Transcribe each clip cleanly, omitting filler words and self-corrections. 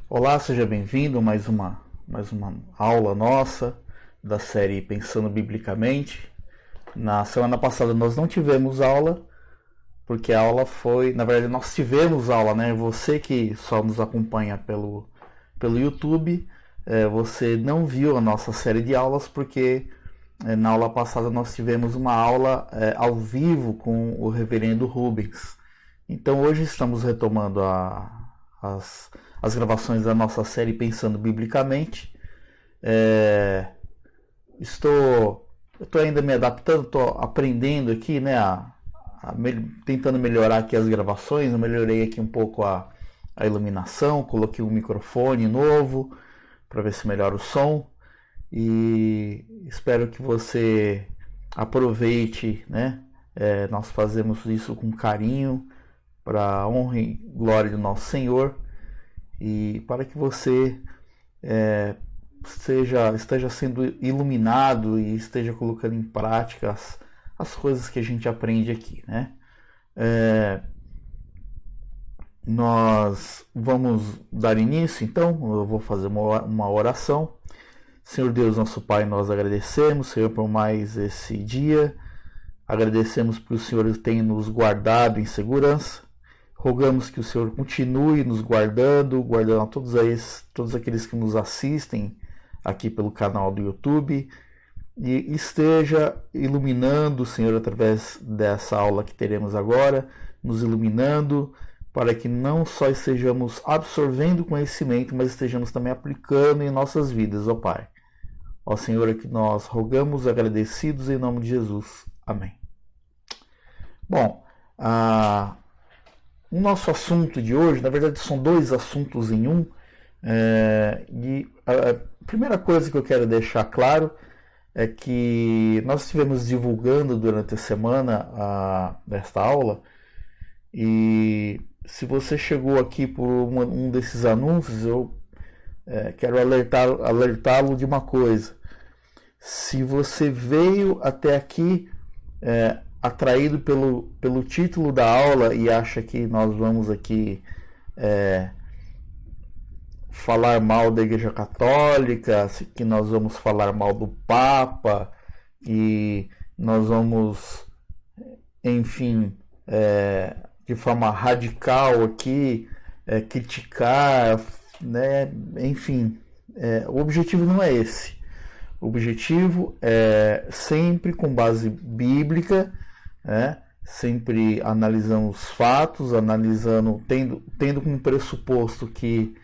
Olá, seja bem-vindo a mais uma aula nossa da série Pensando Biblicamente. Na semana passada nós não tivemos aula, porque a aula foi... Na verdade, nós tivemos aula, né? Você que só nos acompanha pelo YouTube, você não viu a nossa série de aulas, porque na aula passada nós tivemos uma aula ao vivo com o reverendo Rubens. Então hoje estamos retomando as gravações da nossa série Pensando Biblicamente. Eu estou ainda me adaptando, estou aprendendo aqui, né, tentando melhorar aqui as gravações. Eu melhorei aqui um pouco a iluminação, coloquei um microfone novo para ver se melhora o som, e espero que você aproveite, né? Nós fazemos isso com carinho para a honra e glória do nosso Senhor, e para que você esteja sendo iluminado e esteja colocando em prática as coisas que a gente aprende aqui, né? Nós vamos dar início, então. Eu vou fazer uma oração. Senhor Deus, nosso Pai, nós agradecemos, Senhor, por mais esse dia. Agradecemos porque o Senhor tem nos guardado em segurança. Rogamos que o Senhor continue nos guardando a todos aqueles que nos assistem aqui pelo canal do YouTube, e esteja iluminando, Senhor, através dessa aula que teremos agora, nos iluminando, para que não só estejamos absorvendo conhecimento, mas estejamos também aplicando em nossas vidas, ó Pai. Ó Senhor, é que nós rogamos agradecidos em nome de Jesus. Amém. Bom, o nosso assunto de hoje, na verdade, são dois assuntos em um. E a primeira coisa que eu quero deixar claro é que nós estivemos divulgando durante a semana desta aula, e se você chegou aqui por um desses anúncios, eu quero alertá-lo de uma coisa. Se você veio até aqui atraído pelo título da aula e acha que nós vamos aqui falar mal da Igreja Católica, que nós vamos falar mal do Papa, que nós vamos, enfim, de forma radical aqui, criticar, né? Enfim, o objetivo não é esse. O objetivo é sempre com base bíblica, né? Sempre analisando os fatos, tendo como pressuposto que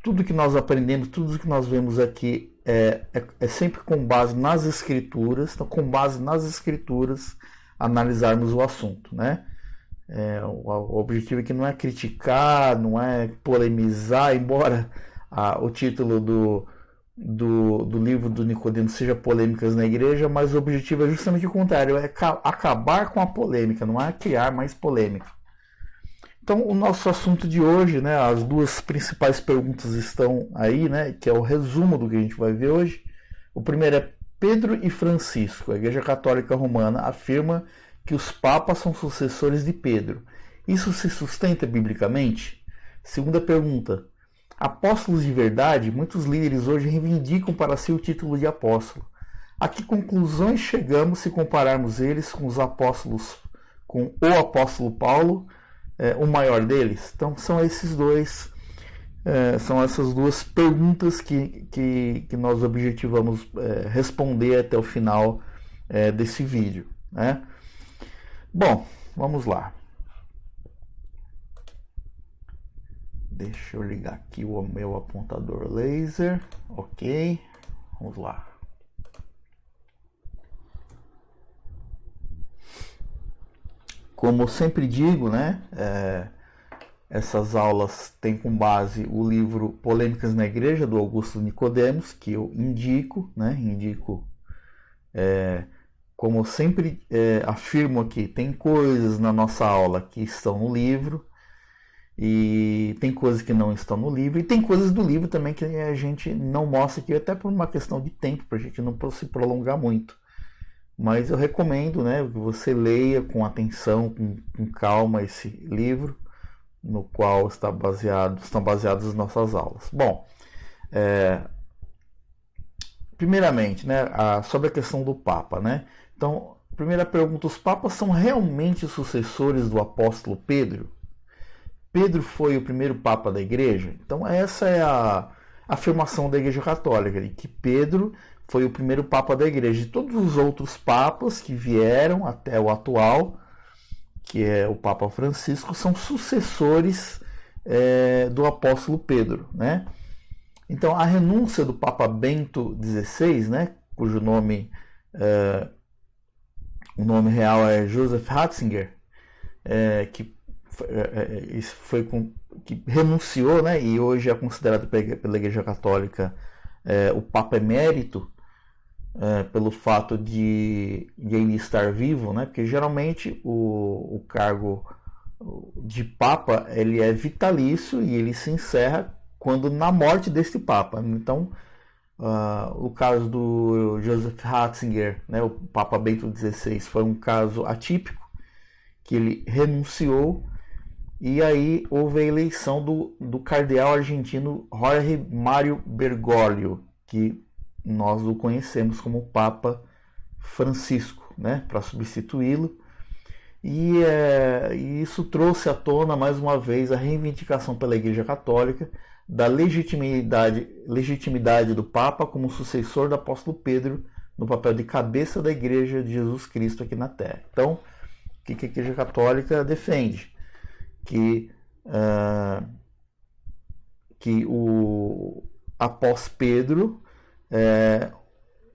tudo que nós aprendemos, tudo que nós vemos aqui é sempre com base nas Escrituras. Então, com base nas Escrituras, analisarmos o assunto, né? O objetivo aqui não é criticar, não é polemizar, embora o título do livro do Nicodemo seja Polêmicas na Igreja, mas o objetivo é justamente o contrário, é acabar com a polêmica, não é criar mais polêmica. Então, o nosso assunto de hoje, né, as duas principais perguntas estão aí, né, que é o resumo do que a gente vai ver hoje. O primeiro é: Pedro e Francisco. A Igreja Católica Romana afirma que os papas são sucessores de Pedro. Isso se sustenta biblicamente? Segunda pergunta: apóstolos de verdade? Muitos líderes hoje reivindicam para si o título de apóstolo. A que conclusões chegamos se compararmos eles com os apóstolos, com o apóstolo Paulo, o maior deles? Então são essas duas perguntas que nós objetivamos responder até o final desse vídeo, né? Bom, vamos lá. Deixa eu ligar aqui o meu apontador laser. Ok, vamos lá. Como eu sempre digo, né, essas aulas têm como base o livro Polêmicas na Igreja, do Augusto Nicodemos, que eu indico, né, como eu sempre afirmo aqui, tem coisas na nossa aula que estão no livro, E tem coisas que não estão no livro, e tem coisas do livro também que a gente não mostra aqui, até por uma questão de tempo, para a gente não se prolongar muito. Mas eu recomendo, né, que você leia com atenção, com calma esse livro, no qual estão baseadas as nossas aulas. Bom, primeiramente, né, sobre a questão do Papa, né? Então, primeira pergunta: os papas são realmente sucessores do apóstolo Pedro? Pedro foi o primeiro papa da igreja? Então, essa é a afirmação da Igreja Católica, de que Pedro foi o primeiro papa da igreja. E todos os outros papas que vieram até o atual, que é o Papa Francisco, são sucessores do apóstolo Pedro, né? Então, a renúncia do Papa Bento XVI, né, cujo nome, o nome real é Joseph Ratzinger, que renunciou, né, e hoje é considerado pela Igreja Católica o Papa Emérito, pelo fato de ele estar vivo, né, porque geralmente o cargo de Papa ele é vitalício e ele se encerra quando na morte deste Papa. Então, o caso do Joseph Ratzinger, né, o Papa Bento XVI, foi um caso atípico, que ele renunciou, e aí houve a eleição do cardeal argentino Jorge Mário Bergoglio, que nós o conhecemos como Papa Francisco, né, para substituí-lo. E isso trouxe à tona mais uma vez a reivindicação pela Igreja Católica da legitimidade do Papa como sucessor do apóstolo Pedro no papel de cabeça da Igreja de Jesus Cristo aqui na Terra. Então, o que a Igreja Católica defende? Que após Pedro,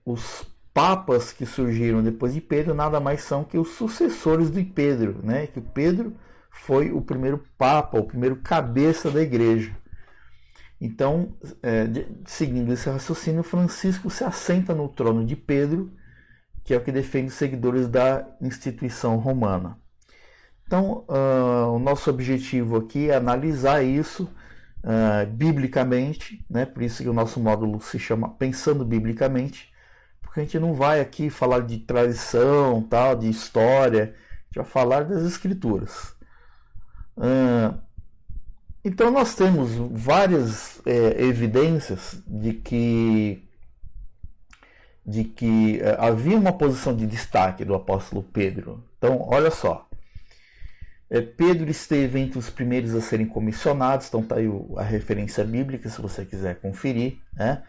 os papas que surgiram depois de Pedro nada mais são que os sucessores de Pedro, né? Que o Pedro foi o primeiro papa, o primeiro cabeça da igreja. Então, seguindo esse raciocínio, Francisco se assenta no trono de Pedro, que é o que defende os seguidores da instituição romana. Então, o nosso objetivo aqui é analisar isso biblicamente, né? Por isso que o nosso módulo se chama Pensando Biblicamente, porque a gente não vai aqui falar de tradição, tal, de história, a gente vai falar das escrituras. Então nós temos várias evidências de que havia uma posição de destaque do apóstolo Pedro. Então, olha só. Pedro esteve entre os primeiros a serem comissionados, então está aí a referência bíblica, se você quiser conferir, né?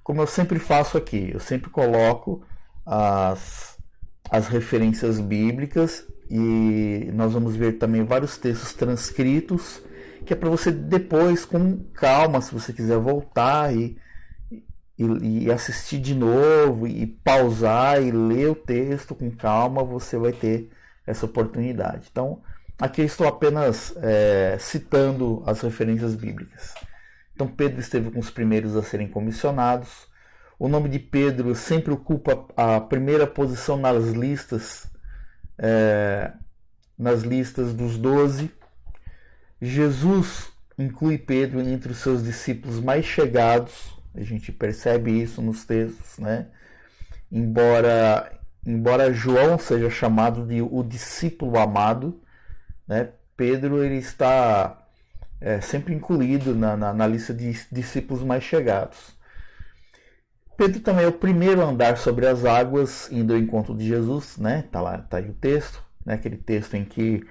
Como eu sempre faço aqui, eu sempre coloco as referências bíblicas, e nós vamos ver também vários textos transcritos, que é para você depois, com calma, se você quiser voltar e assistir de novo, e pausar e ler o texto com calma, você vai ter essa oportunidade. Então, aqui eu estou apenas citando as referências bíblicas. Então, Pedro esteve com os primeiros a serem comissionados. O nome de Pedro sempre ocupa a primeira posição nas listas dos 12. Jesus inclui Pedro entre os seus discípulos mais chegados. A gente percebe isso nos textos, né? Embora João seja chamado de o discípulo amado, né? Pedro ele está sempre incluído na lista de discípulos mais chegados. Pedro também é o primeiro a andar sobre as águas, indo ao encontro de Jesus, né? Tá aí o texto, né? Aquele texto em que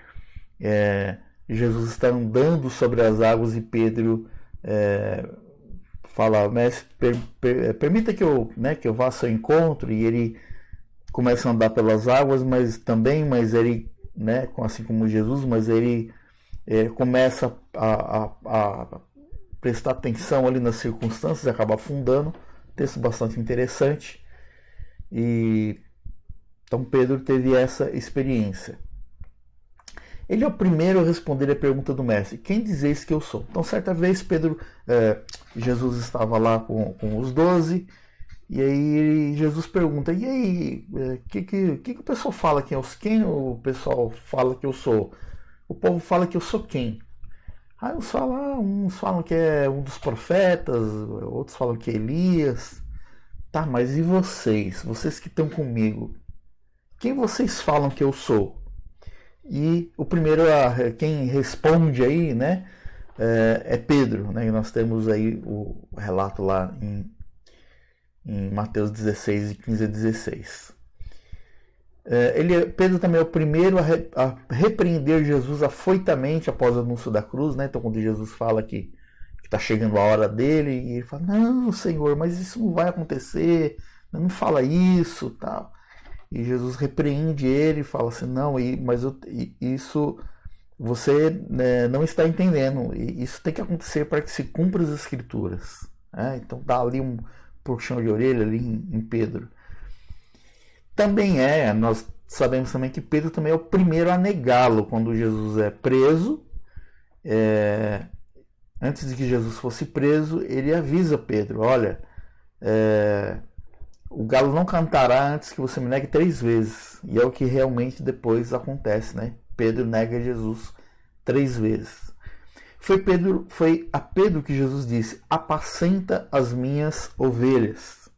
Jesus está andando sobre as águas e Pedro fala: mestre, permita que eu vá ao seu encontro, e ele começa a andar pelas águas, mas ele, né, assim como Jesus, mas ele começa a prestar atenção ali nas circunstâncias e acaba afundando. Texto bastante interessante. Então Pedro teve essa experiência. Ele é o primeiro a responder a pergunta do mestre: quem dizeis que eu sou? Então, certa vez, Jesus estava lá com os 12, e aí Jesus pergunta: e aí, que o pessoal fala quem o pessoal fala que eu sou? O povo fala que eu sou quem? Aí uns falam que é um dos profetas, outros falam que é Elias. Tá, mas e vocês? Vocês que estão comigo? Quem vocês falam que eu sou? E o primeiro, quem responde aí, né, é Pedro, né? E nós temos aí o relato lá em Mateus 16, de 15 a 16. Pedro também é o primeiro a repreender Jesus afoitamente após o anúncio da cruz, né? Então, quando Jesus fala que está chegando a hora dele, e ele fala: não, Senhor, mas isso não vai acontecer, não fala isso, tal. E Jesus repreende ele e fala assim: não, mas isso você, né, não está entendendo, e isso tem que acontecer para que se cumpra as Escrituras. Né? Então dá ali um puxão de orelha ali em Pedro. Também nós sabemos também que Pedro também é o primeiro a negá-lo quando Jesus é preso. Antes de que Jesus fosse preso, ele avisa Pedro: olha, o galo não cantará antes que você me negue 3 vezes. E é o que realmente depois acontece, né? Pedro nega Jesus 3 vezes. Foi a Pedro que Jesus disse: apacenta as minhas ovelhas.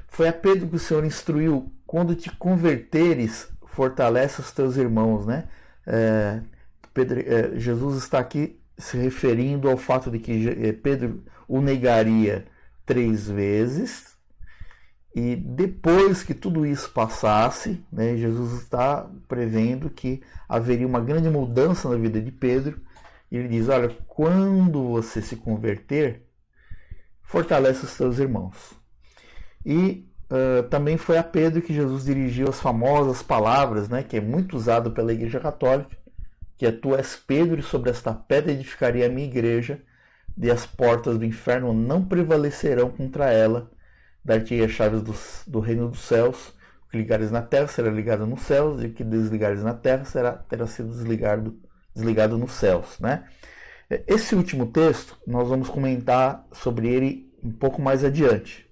Foi a Pedro que o Senhor instruiu: quando te converteres, fortalece os teus irmãos, né? Jesus está aqui se referindo ao fato de que Pedro o negaria 3 vezes. E depois que tudo isso passasse, né, Jesus está prevendo que haveria uma grande mudança na vida de Pedro. E ele diz: olha, quando você se converter, fortalece os teus irmãos. E também foi a Pedro que Jesus dirigiu as famosas palavras, né, que é muito usado pela Igreja Católica, que é: tu és Pedro, e sobre esta pedra edificarei a minha igreja, e as portas do inferno não prevalecerão contra ela. Dar-te as chaves do reino dos céus. O que ligares na terra será ligado nos céus, e o que desligares na terra terá sido desligado nos céus. Né? Esse último texto, nós vamos comentar sobre ele um pouco mais adiante.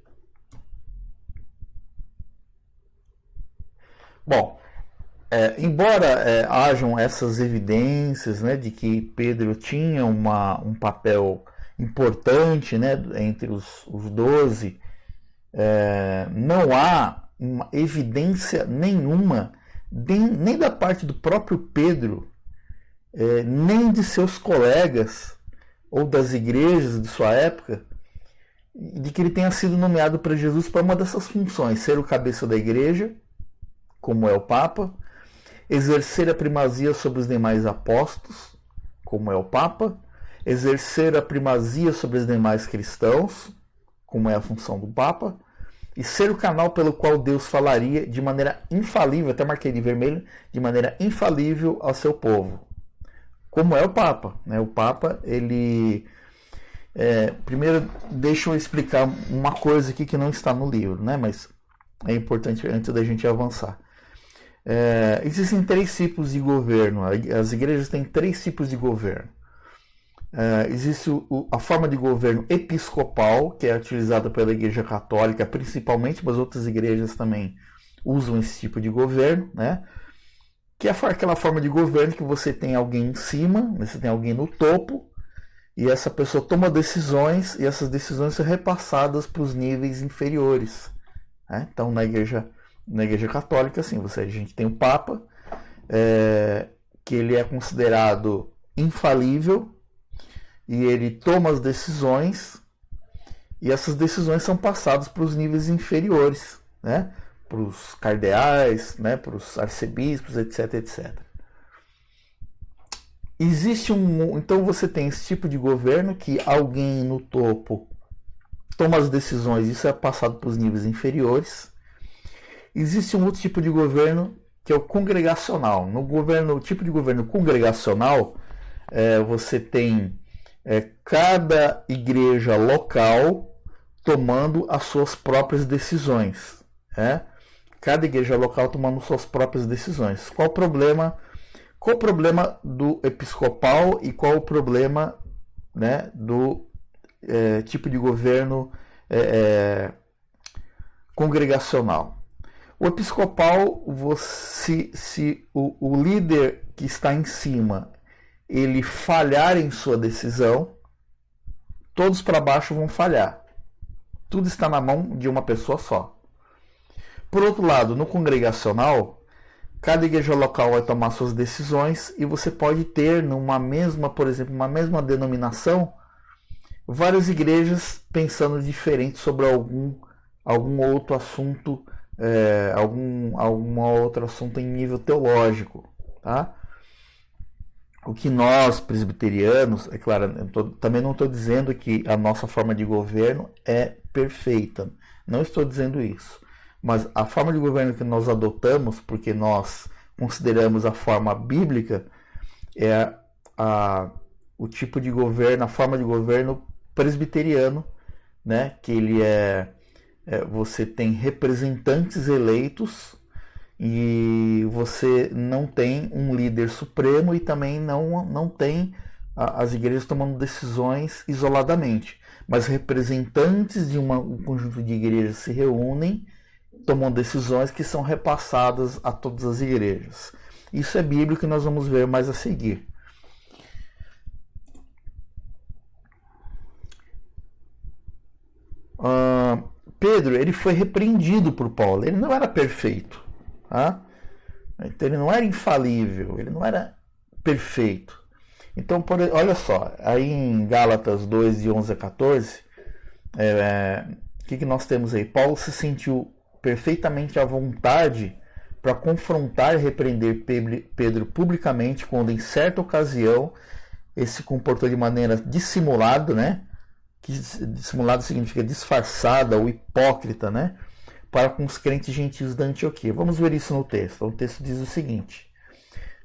Bom, embora hajam essas evidências, né, de que Pedro tinha um papel importante, né, entre os 12, não há uma evidência nenhuma, nem da parte do próprio Pedro, nem de seus colegas ou das igrejas de sua época, de que ele tenha sido nomeado para Jesus para uma dessas funções: ser o cabeça da igreja, como é o Papa; exercer a primazia sobre os demais apóstolos, como é o Papa; exercer a primazia sobre os demais cristãos, como é a função do Papa; e ser o canal pelo qual Deus falaria de maneira infalível, até marquei de vermelho, de maneira infalível ao seu povo, como é o Papa. Né? O Papa, ele... primeiro, deixa eu explicar uma coisa aqui que não está no livro, né? Mas é importante antes da gente avançar. Existem 3 tipos de governo. As igrejas têm 3 tipos de governo. Existe a forma de governo episcopal, que é utilizada pela Igreja Católica principalmente, mas outras igrejas também usam esse tipo de governo, né? Que é aquela forma de governo que você tem alguém em cima, você tem alguém no topo, e essa pessoa toma decisões, e essas decisões são repassadas para os níveis inferiores. Né? Então, na igreja Católica, assim, a gente tem o Papa, que ele é considerado infalível, e ele toma as decisões, e essas decisões são passadas para os níveis inferiores, né? Para os cardeais, né? Para os arcebispos, etc, etc. Então você tem esse tipo de governo que alguém no topo toma as decisões, isso é passado para os níveis inferiores. Existe um outro tipo de governo que é o congregacional. No tipo de governo congregacional, você tem cada igreja local tomando as suas próprias decisões. Cada igreja local tomando suas próprias decisões. Qual o problema do episcopal e qual o problema, né, do tipo de governo congregacional? O episcopal, se o líder que está em cima, ele falhar em sua decisão, todos para baixo vão falhar. Tudo está na mão de uma pessoa só. Por outro lado, no congregacional, cada igreja local vai tomar suas decisões e você pode ter numa mesma, por exemplo, uma mesma denominação, várias igrejas pensando diferente sobre algum outro assunto, algum outro assunto em nível teológico, tá? O que nós, presbiterianos, é claro, também não estou dizendo que a nossa forma de governo é perfeita, não estou dizendo isso, mas a forma de governo que nós adotamos, porque nós consideramos a forma bíblica, é o tipo de governo, a forma de governo presbiteriano, né? Que ele você tem representantes eleitos e você não tem um líder supremo e também não tem as igrejas tomando decisões isoladamente, mas representantes de um conjunto de igrejas se reúnem, tomam decisões que são repassadas a todas as igrejas. Isso é bíblico e nós vamos ver mais a seguir. Pedro, ele foi repreendido por Paulo. Ele não era perfeito, tá? Então ele não era infalível, ele não era perfeito. Então, olha só, aí em Gálatas 2, de 11 a 14, o que nós temos aí? Paulo se sentiu perfeitamente à vontade para confrontar e repreender Pedro publicamente quando em certa ocasião ele se comportou de maneira dissimulada, né? Que dissimulado significa disfarçada ou hipócrita, né? Para com os crentes gentios da Antioquia. Vamos ver isso no texto. O texto diz o seguinte: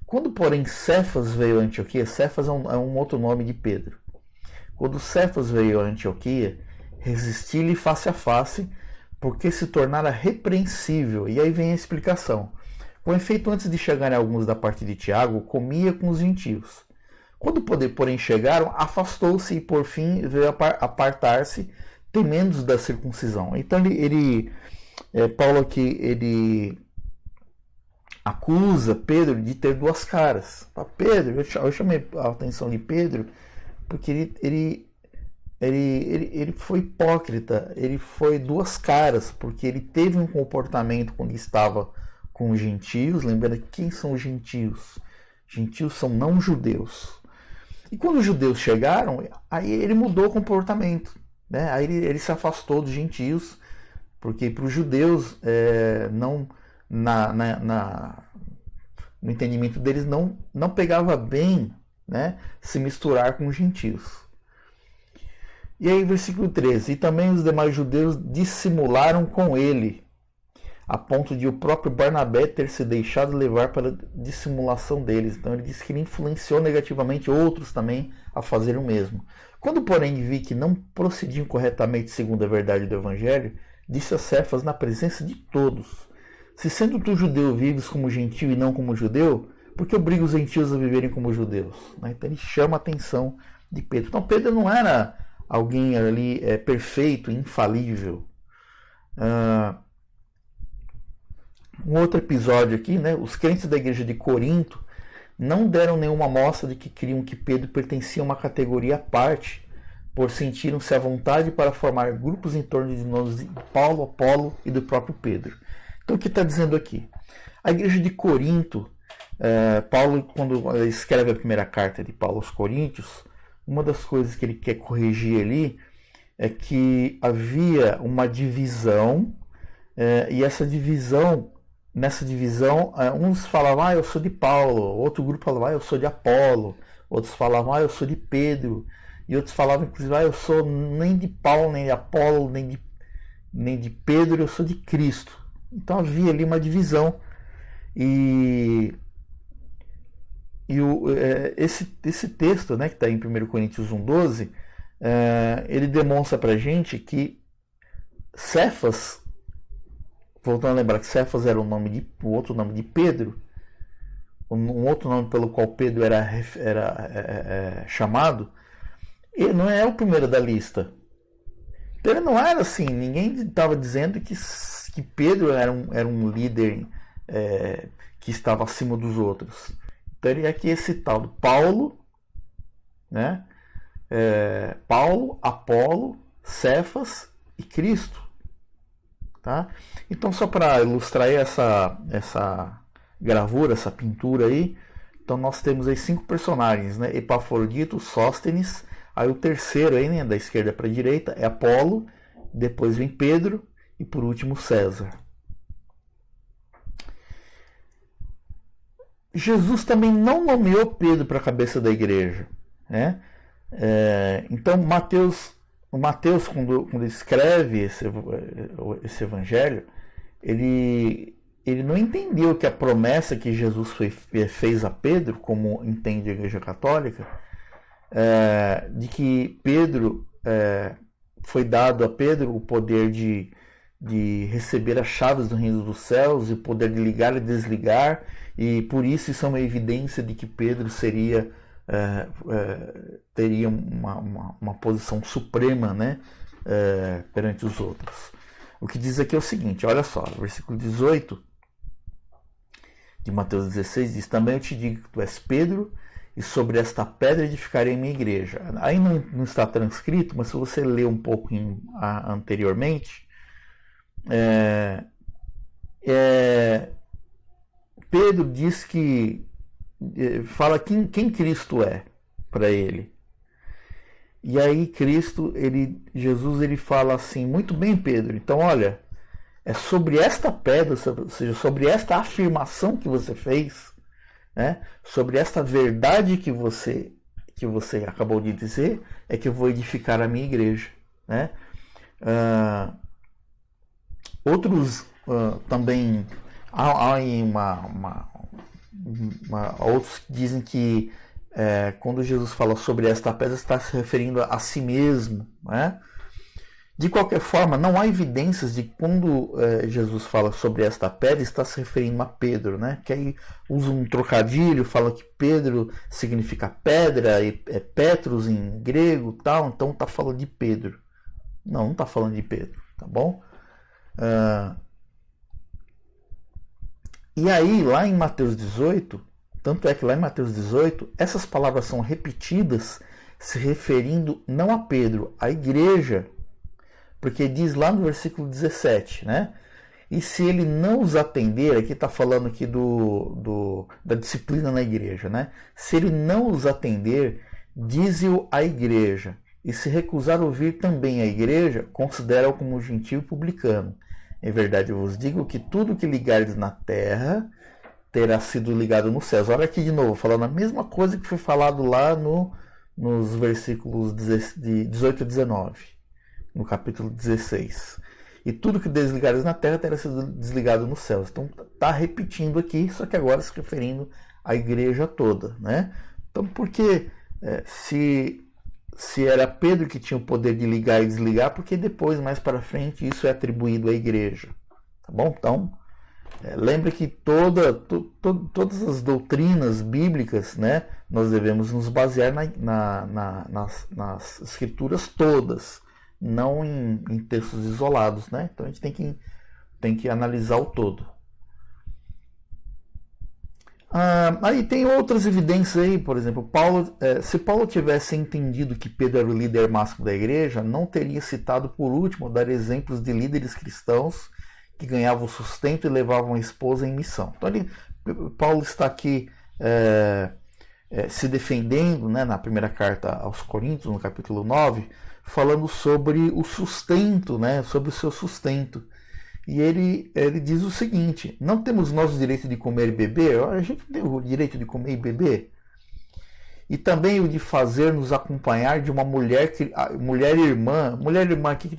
quando, porém, Cefas veio a Antioquia, Cefas é um outro nome de Pedro. Quando Cefas veio a Antioquia, resisti-lhe face a face, porque se tornara repreensível. E aí vem a explicação. Com efeito, antes de chegarem alguns da parte de Tiago, comia com os gentios. Quando, porém, chegaram, afastou-se e, por fim, veio apartar-se, temendo da circuncisão. Então, Paulo aqui, ele acusa Pedro de ter duas caras. Pedro, eu chamei a atenção de Pedro porque ele foi hipócrita, ele foi duas caras, porque ele teve um comportamento quando estava com os gentios. Lembrando quem são os gentios? Gentios são não judeus. E quando os judeus chegaram, aí ele mudou o comportamento, né? Aí ele se afastou dos gentios, porque para os judeus, no entendimento deles, não pegava bem, né, se misturar com os gentios. E aí, versículo 13: e também os demais judeus dissimularam com ele, a ponto de o próprio Barnabé ter se deixado levar para a dissimulação deles. Então ele diz que ele influenciou negativamente outros também a fazer o mesmo. Quando, porém, vi que não procediam corretamente segundo a verdade do Evangelho, disse a Cefas na presença de todos: se sendo tu judeu vives como gentio e não como judeu, por que obriga os gentios a viverem como judeus? Então ele chama a atenção de Pedro. Então Pedro não era alguém ali perfeito, infalível. Um outro episódio aqui, né? Os crentes da igreja de Corinto não deram nenhuma mostra de que queriam que Pedro pertencia a uma categoria à parte, por sentiram-se à vontade para formar grupos em torno de nós, de Paulo, Apolo e do próprio Pedro. Então o que está dizendo aqui? A igreja de Corinto, Paulo, quando escreve a primeira carta de Paulo aos Coríntios, uma das coisas que ele quer corrigir ali é que havia uma divisão, e nessa divisão, uns falavam, eu sou de Paulo, outro grupo falava, eu sou de Apolo, outros falavam, eu sou de Pedro, e outros falavam, inclusive, eu sou nem de Paulo, nem de Apolo, nem de Pedro, eu sou de Cristo. Então havia ali uma divisão. Esse texto, né, que está em 1 Coríntios 1,12, ele demonstra para a gente que Cefas, voltando a lembrar que Cefas era o outro nome de Pedro, um outro nome pelo qual Pedro era chamado, ele não é o primeiro da lista. Então ele não era assim, ninguém estava dizendo que Pedro era um líder que estava acima dos outros. Então ele é aqui esse tal do Paulo, né? Paulo, Apolo, Cefas e Cristo, tá? Então, só para ilustrar essa gravura, essa pintura aí, então nós temos aí 5 personagens, né? Epafrodito, Sóstenes, aí o terceiro aí, né, da esquerda para a direita é Apolo, depois vem Pedro e por último César. Jesus também não nomeou Pedro para a cabeça da igreja, né? Então o Mateus quando escreve esse evangelho, ele não entendeu que a promessa que Jesus fez a Pedro, como entende a Igreja Católica, de que Pedro foi dado a Pedro o poder de receber as chaves do reino dos céus e o poder de ligar e desligar, e por isso é uma evidência de que Pedro teria uma posição suprema, né, perante os outros. O que diz aqui é o seguinte, olha só, versículo 18 de Mateus 16 diz: também eu te digo que tu és Pedro, e sobre esta pedra edificarei minha igreja. Aí não está transcrito, mas se você ler um pouco anteriormente, Pedro diz que fala quem Cristo é para ele. E aí Jesus ele fala assim: muito bem, Pedro, então olha, é sobre esta pedra, ou seja, sobre esta afirmação que você fez, né, sobre esta verdade que você acabou de dizer, é que eu vou edificar a minha igreja, né? Outros também há outros dizem que quando Jesus fala sobre esta pedra está se referindo a si mesmo, né? De qualquer forma, não há evidências de quando Jesus fala sobre esta pedra está se referindo a Pedro, né? Que aí usa um trocadilho, fala que Pedro significa pedra, e é Petros em grego, tal, então está falando de Pedro. Não está falando de Pedro, tá bom? E aí, lá em Mateus 18, tanto é que lá em Mateus 18, essas palavras são repetidas se referindo não a Pedro, à igreja. Porque diz lá no versículo 17, né? E se ele não os atender, aqui está falando aqui da disciplina na igreja, né? Se ele não os atender, dize-o à igreja. E se recusar ouvir também a igreja, considera-o como gentil e publicano. Em verdade eu vos digo que tudo que ligardes na terra terá sido ligado nos céus. Olha aqui de novo, falando a mesma coisa que foi falado lá nos versículos de 18 a 19. No capítulo 16. E tudo que desligares na terra terá sido desligado nos céus. Então está repetindo aqui, só que agora se referindo à igreja toda, né? Então, porque se era Pedro que tinha o poder de ligar e desligar, porque depois, mais para frente, isso é atribuído à igreja. Tá bom? Então, lembre que todas as doutrinas bíblicas, né, nós devemos nos basear nas escrituras todas, não em textos isolados, né? Então a gente tem que analisar o todo. Aí tem outras evidências aí, por exemplo, se Paulo tivesse entendido que Pedro era o líder máximo da igreja, não teria citado por último dar exemplos de líderes cristãos que ganhavam sustento e levavam a esposa em missão. Então Paulo está aqui se defendendo, né, na primeira carta aos Coríntios, no capítulo 9, falando sobre o sustento, né, sobre o seu sustento. E ele diz o seguinte: não temos nós o direito de comer e beber? A gente tem o direito de comer e beber. E também o de fazer-nos acompanhar de uma mulher irmã. Mulher irmã aqui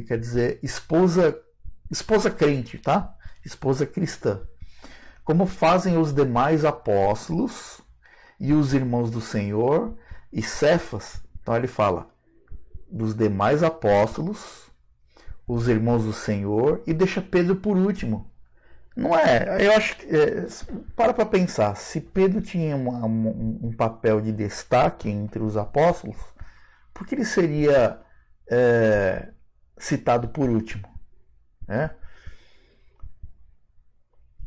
quer dizer esposa crente, tá? Esposa cristã. Como fazem os demais apóstolos e os irmãos do Senhor e Cefas. Então ele fala dos demais apóstolos, os irmãos do Senhor, e deixa Pedro por último. Não é? Eu acho que para pensar, se Pedro tinha um papel de destaque entre os apóstolos, por que ele seria citado por último, né?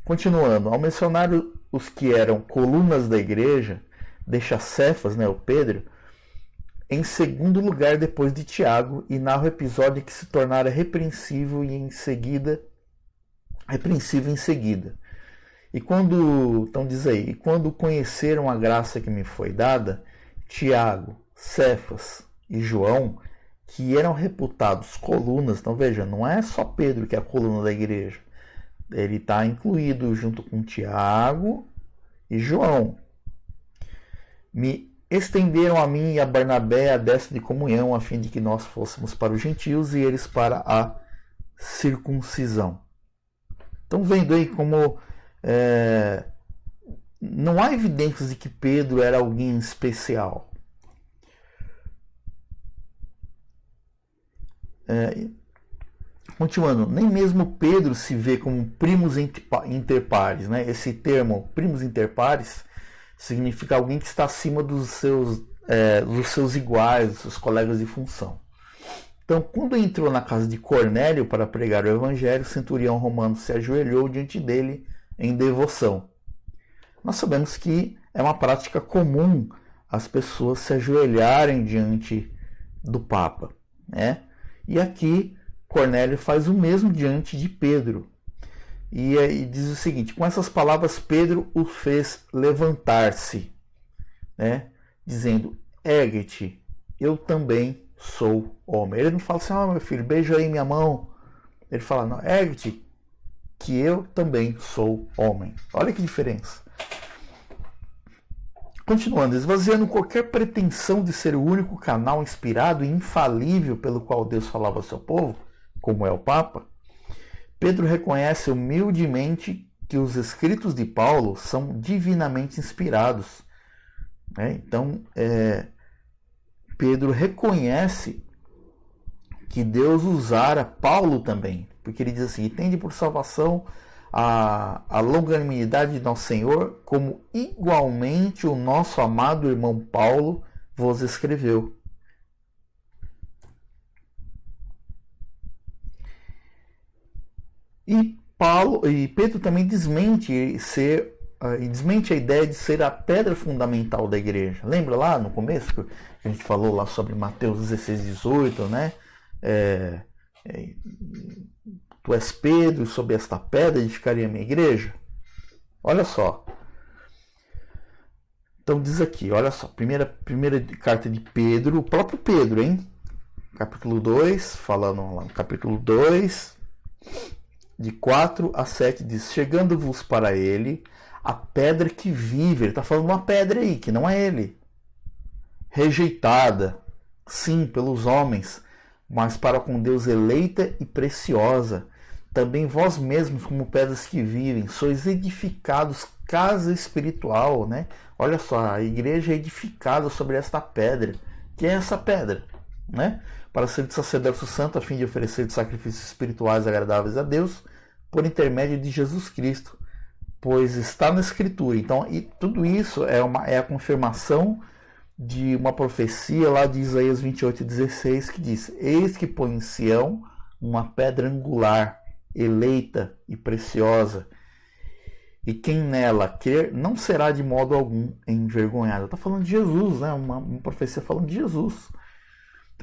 Continuando, ao mencionar os que eram colunas da igreja, deixa Cefas, né, o Pedro, em segundo lugar depois de Tiago e narra o episódio que se tornara repreensível em seguida. E quando, então diz aí, e quando conheceram a graça que me foi dada, Tiago, Cefas e João, que eram reputados colunas, então veja, não é só Pedro que é a coluna da igreja, ele está incluído junto com Tiago e João. Me estenderam a mim e a Barnabé a destra de comunhão, a fim de que nós fôssemos para os gentios e eles para a circuncisão. Então vendo aí como não há evidências de que Pedro era alguém especial. Continuando, nem mesmo Pedro se vê como primos interpares, né? Esse termo, primos interpares, significa alguém que está acima dos seus iguais, dos seus colegas de função. Então, quando entrou na casa de Cornélio para pregar o evangelho, o centurião romano se ajoelhou diante dele em devoção. Nós sabemos que é uma prática comum as pessoas se ajoelharem diante do Papa, né? E aqui Cornélio faz o mesmo diante de Pedro. E diz o seguinte: com essas palavras Pedro o fez levantar-se, né? Dizendo: ergue-te, eu também sou homem. Ele não fala assim: meu filho, beija aí minha mão. Ele fala: não, ergue-te, que eu também sou homem. Olha que diferença. Continuando, esvaziando qualquer pretensão de ser o único canal inspirado e infalível pelo qual Deus falava ao seu povo, como é o Papa, Pedro reconhece humildemente que os escritos de Paulo são divinamente inspirados. Então, Pedro reconhece que Deus usara Paulo também, porque ele diz assim: tende por salvação a longanimidade de nosso Senhor, como igualmente o nosso amado irmão Paulo vos escreveu. E Pedro também desmente a ideia de ser a pedra fundamental da igreja. Lembra lá no começo que a gente falou lá sobre Mateus 16, 18, né? Tu és Pedro, e sob esta pedra edificaria a minha igreja. Olha só. Então diz aqui, olha só, primeira carta de Pedro, o próprio Pedro, hein? Capítulo 2, falando lá no capítulo 2, de 4 a 7, diz: chegando-vos para ele a pedra que vive. Ele está falando uma pedra aí, que não é ele. Rejeitada, sim, pelos homens, mas para com Deus eleita e preciosa. Também vós mesmos, como pedras que vivem, sois edificados casa espiritual, né? Olha só, a igreja é edificada sobre esta pedra. Que é essa pedra, né? Para ser de sacerdócio santo, a fim de oferecer sacrifícios espirituais agradáveis a Deus, por intermédio de Jesus Cristo, pois está na Escritura. Então, e tudo isso é a confirmação de uma profecia lá de Isaías 28:16, que diz: eis que põe em Sião uma pedra angular, eleita e preciosa, e quem nela crer não será de modo algum envergonhado. Está falando de Jesus, né? Uma profecia falando de Jesus.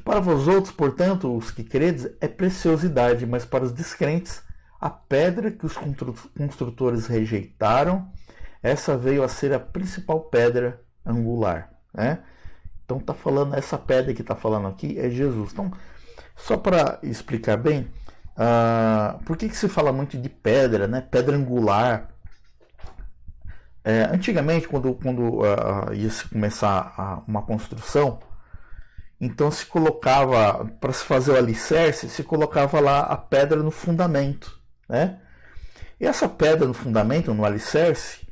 Para vós outros, portanto, os que credes, é preciosidade, mas para os descrentes, a pedra que os construtores rejeitaram, essa veio a ser a principal pedra angular, né? Então está falando, essa pedra que está falando aqui é Jesus. Então, só para explicar bem, por que se fala muito de pedra, né? Pedra angular. Antigamente, quando ia se começar uma construção, então se colocava, para se fazer o alicerce, se colocava lá a pedra no fundamento, né? E essa pedra no fundamento, no alicerce,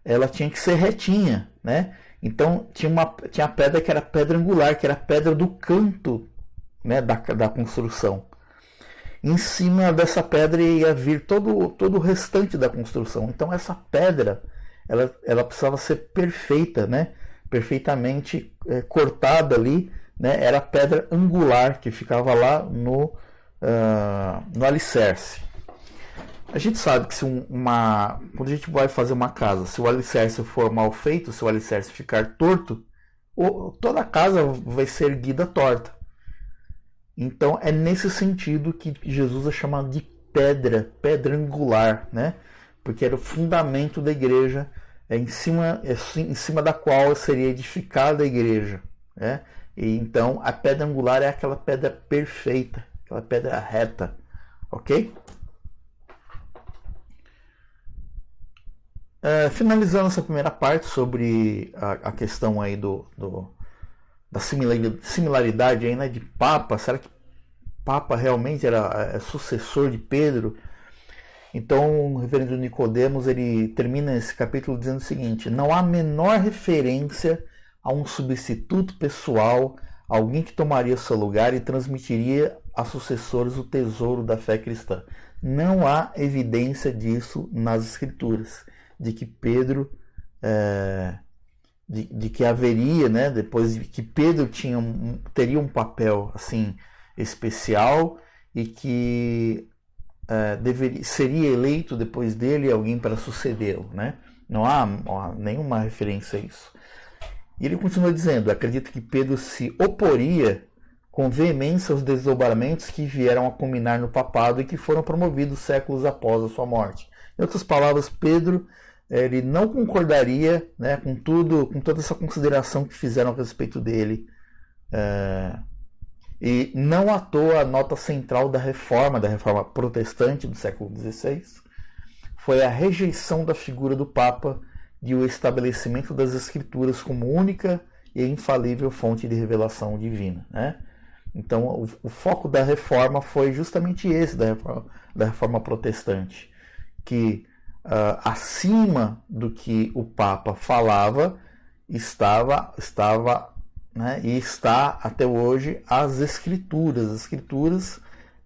ela tinha que ser retinha, né? Então tinha a pedra que era pedra angular, que era a pedra do canto, né, da construção. Em cima dessa pedra ia vir todo o restante da construção. Então essa pedra, ela precisava ser perfeita, né? Perfeitamente cortada ali, né? Era a pedra angular que ficava lá no alicerce. A gente sabe que quando a gente vai fazer uma casa, se o alicerce for mal feito, se o alicerce ficar torto, toda a casa vai ser erguida torta. Então é nesse sentido que Jesus é chamado de pedra angular, né? Porque era o fundamento da igreja, em cima da qual seria edificada a igreja, né? E então a pedra angular é aquela pedra perfeita, aquela pedra reta, ok? Finalizando essa primeira parte sobre a questão aí da similaridade aí, né, de Papa, será que Papa realmente era sucessor de Pedro? Então o reverendo Nicodemos, ele termina esse capítulo dizendo o seguinte: não há a menor referência a um substituto pessoal, alguém que tomaria seu lugar e transmitiria a sucessores o tesouro da fé cristã. Não há evidência disso nas Escrituras, de que Pedro, de que haveria, né, depois de que Pedro teria um papel assim especial e que seria eleito depois dele alguém para sucedê-lo, né? Não há nenhuma referência a isso. E ele continua dizendo: acredito que Pedro se oporia com veemência aos desdobramentos que vieram a culminar no papado e que foram promovidos séculos após a sua morte. Em outras palavras, Pedro, ele não concordaria, né, com toda essa consideração que fizeram a respeito dele. E não à toa a nota central da reforma protestante do século XVI, foi a rejeição da figura do Papa e o estabelecimento das Escrituras como única e infalível fonte de revelação divina, né? Então o foco da reforma foi justamente esse, da reforma protestante, que acima do que o Papa falava estava, né, e está até hoje as Escrituras,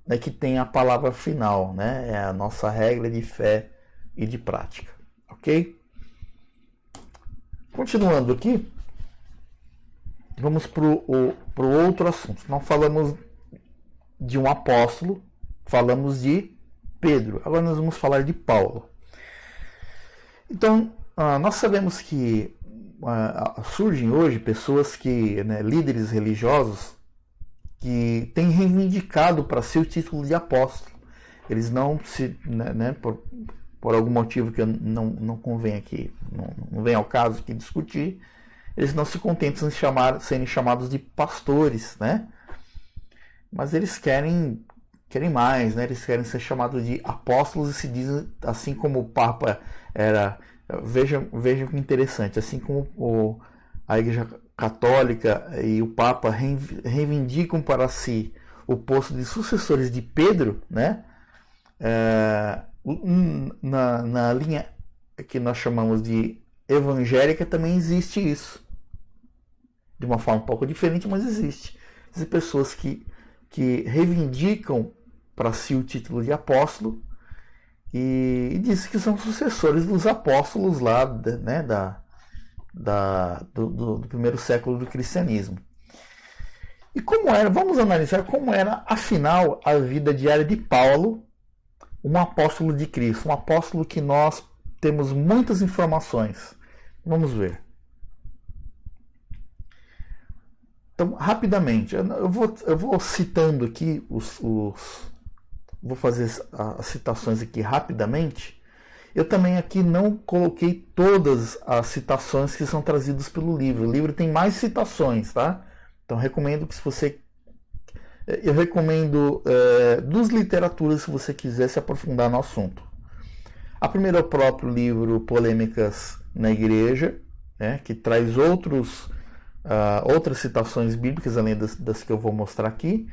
né, que tem a palavra final, né, é a nossa regra de fé e de prática, ok? Continuando aqui, vamos para o outro assunto. Não falamos de um apóstolo, falamos de Pedro. Agora nós vamos falar de Paulo. Então, nós sabemos que surgem hoje pessoas né, líderes religiosos, que têm reivindicado para si o título de apóstolo. Eles não se, né, por algum motivo que não convém aqui, não vem ao caso aqui discutir, eles não se contentam em serem chamados de pastores, né? Mas eles querem mais, né? Eles querem ser chamados de apóstolos e se dizem, assim como o Papa era. Vejam que interessante, assim como a Igreja Católica e o Papa reivindicam para si o posto de sucessores de Pedro, né? Na linha que nós chamamos de evangélica também existe isso, de uma forma um pouco diferente, mas existe. Existem pessoas que reivindicam para si o título de apóstolo e dizem que são sucessores dos apóstolos lá, né, do primeiro século do cristianismo. E como era, vamos analisar como era, afinal, a vida diária de Paulo, um apóstolo de Cristo, um apóstolo que nós temos muitas informações. Vamos ver. Então, rapidamente, eu vou citando aqui vou fazer as citações aqui rapidamente. Eu também aqui não coloquei todas as citações que são trazidas pelo livro. O livro tem mais citações, tá? Então recomendo que eu recomendo duas literaturas se você quiser se aprofundar no assunto. A primeira é o próprio livro Polêmicas na Igreja, né, que traz outras citações bíblicas além das que eu vou mostrar aqui.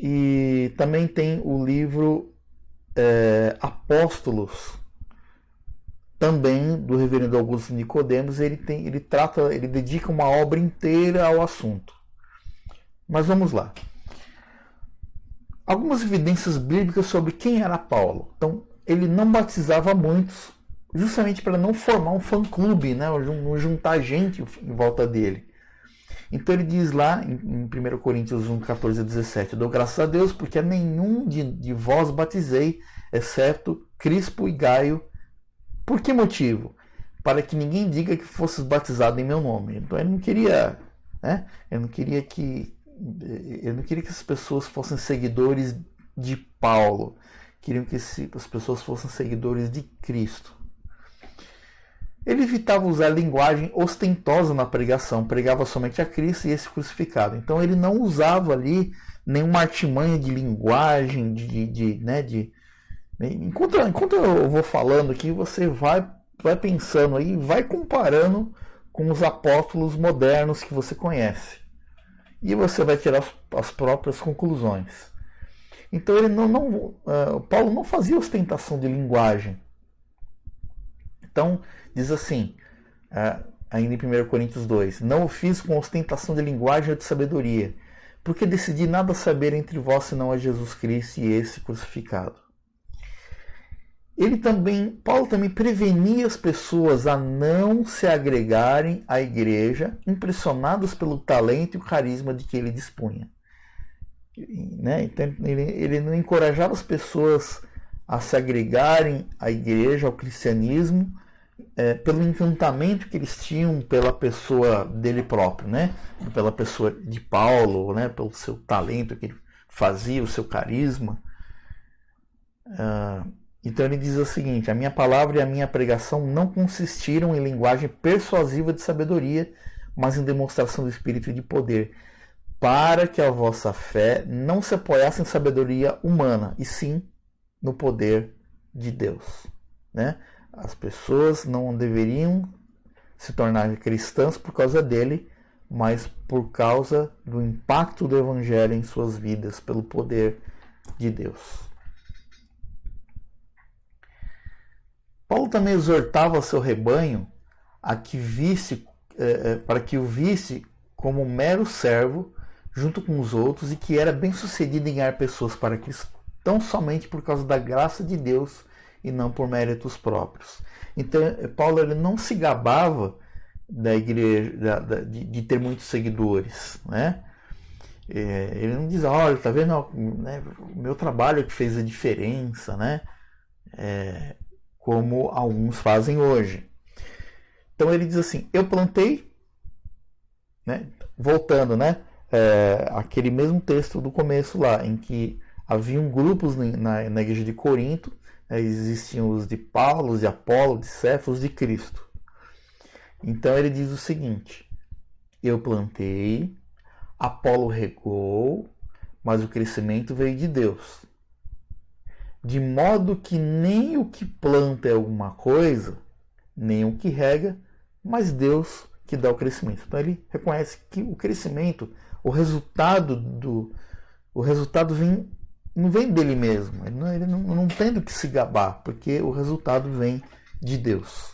E também tem o livro Apóstolos, também do reverendo Augusto Nicodemos. Ele dedica uma obra inteira ao assunto. Mas vamos lá. Algumas evidências bíblicas sobre quem era Paulo. Então, ele não batizava muitos, justamente para não formar um fã-clube, né? Não juntar gente em volta dele. Então ele diz lá em 1 Coríntios 1, 14 a 17: dou graças a Deus porque a nenhum de vós batizei, exceto Crispo e Gaio. Por que motivo? Para que ninguém diga que fosses batizado em meu nome. Então ele não queria né? Ele não queria que as pessoas fossem seguidores de Paulo. Queriam que as pessoas fossem seguidores de Cristo. Ele evitava usar linguagem ostentosa na pregação, pregava somente a Cristo e esse crucificado. Então ele não usava ali nenhuma artimanha de linguagem, enquanto eu vou falando aqui, você vai pensando aí, vai comparando com os apóstolos modernos que você conhece. E você vai tirar as próprias conclusões. Então Paulo não fazia ostentação de linguagem. Então, diz assim, ainda em 1 Coríntios 2, não o fiz com ostentação de linguagem ou de sabedoria, porque decidi nada saber entre vós senão a Jesus Cristo e esse crucificado. Paulo também prevenia as pessoas a não se agregarem à igreja, impressionados pelo talento e o carisma de que ele dispunha. Né? Então, ele não encorajava as pessoas a se agregarem à igreja, ao cristianismo, pelo encantamento que eles tinham pela pessoa dele próprio, né? Pela pessoa de Paulo, né? Pelo seu talento que ele fazia, o seu carisma. Então ele diz o seguinte: a minha palavra e a minha pregação não consistiram em linguagem persuasiva de sabedoria, mas em demonstração do Espírito e de poder, para que a vossa fé não se apoiasse em sabedoria humana, e sim no poder de Deus. Né? As pessoas não deveriam se tornar cristãs por causa dele, mas por causa do impacto do Evangelho em suas vidas, pelo poder de Deus. Paulo também exortava seu rebanho a que para que o visse como um mero servo junto com os outros e que era bem sucedido em ganhar pessoas para Cristo tão somente por causa da graça de Deus e não por méritos próprios. Então Paulo ele não se gabava da igreja de ter muitos seguidores, né? Ele não diz, olha, tá vendo, né, o meu trabalho que fez a diferença, né? Como alguns fazem hoje. Então ele diz assim: eu plantei, né? Voltando, né? Aquele mesmo texto do começo lá, em que haviam grupos na igreja de Corinto, né? Existiam os de Paulo, os de Apolo, de Cefas, os de Cristo. Então ele diz o seguinte: eu plantei, Apolo regou, mas o crescimento veio de Deus. De modo que nem o que planta é alguma coisa, nem o que rega, mas Deus que dá o crescimento. Então ele reconhece que o crescimento, o resultado não vem dele mesmo. Ele não tem do que se gabar, porque o resultado vem de Deus.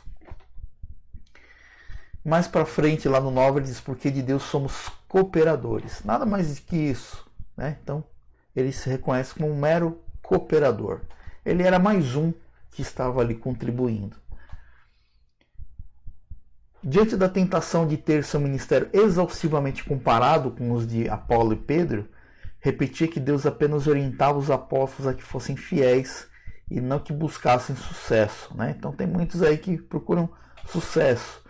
Mais para frente, lá no 9, ele diz: porque de Deus somos cooperadores. Nada mais do que isso. Né? Então ele se reconhece como um mero cooperador. Ele era mais um que estava ali contribuindo. Diante da tentação de ter seu ministério exaustivamente comparado com os de Apolo e Pedro, repetia que Deus apenas orientava os apóstolos a que fossem fiéis e não que buscassem sucesso. Né? Então tem muitos aí que procuram sucesso.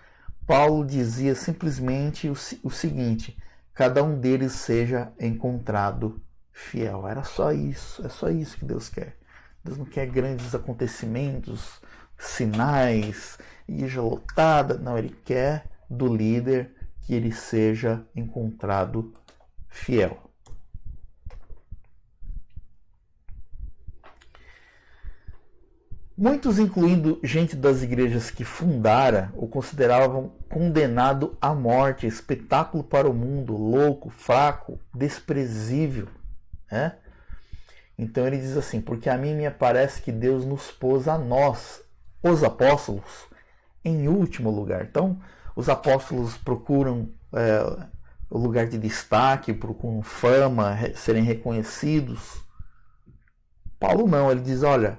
Paulo dizia simplesmente o seguinte: cada um deles seja encontrado fiel. Era só isso, é só isso que Deus quer. Deus não quer grandes acontecimentos, sinais, igreja lotada. Não, ele quer do líder que ele seja encontrado fiel. Muitos, incluindo gente das igrejas que fundara, o consideravam condenado à morte, espetáculo para o mundo, louco, fraco, desprezível. Né? Então ele diz assim: porque a mim me parece que Deus nos pôs a nós, os apóstolos, em último lugar. Então os apóstolos procuram o lugar de destaque, procuram fama, serem reconhecidos. Paulo não, ele diz: olha,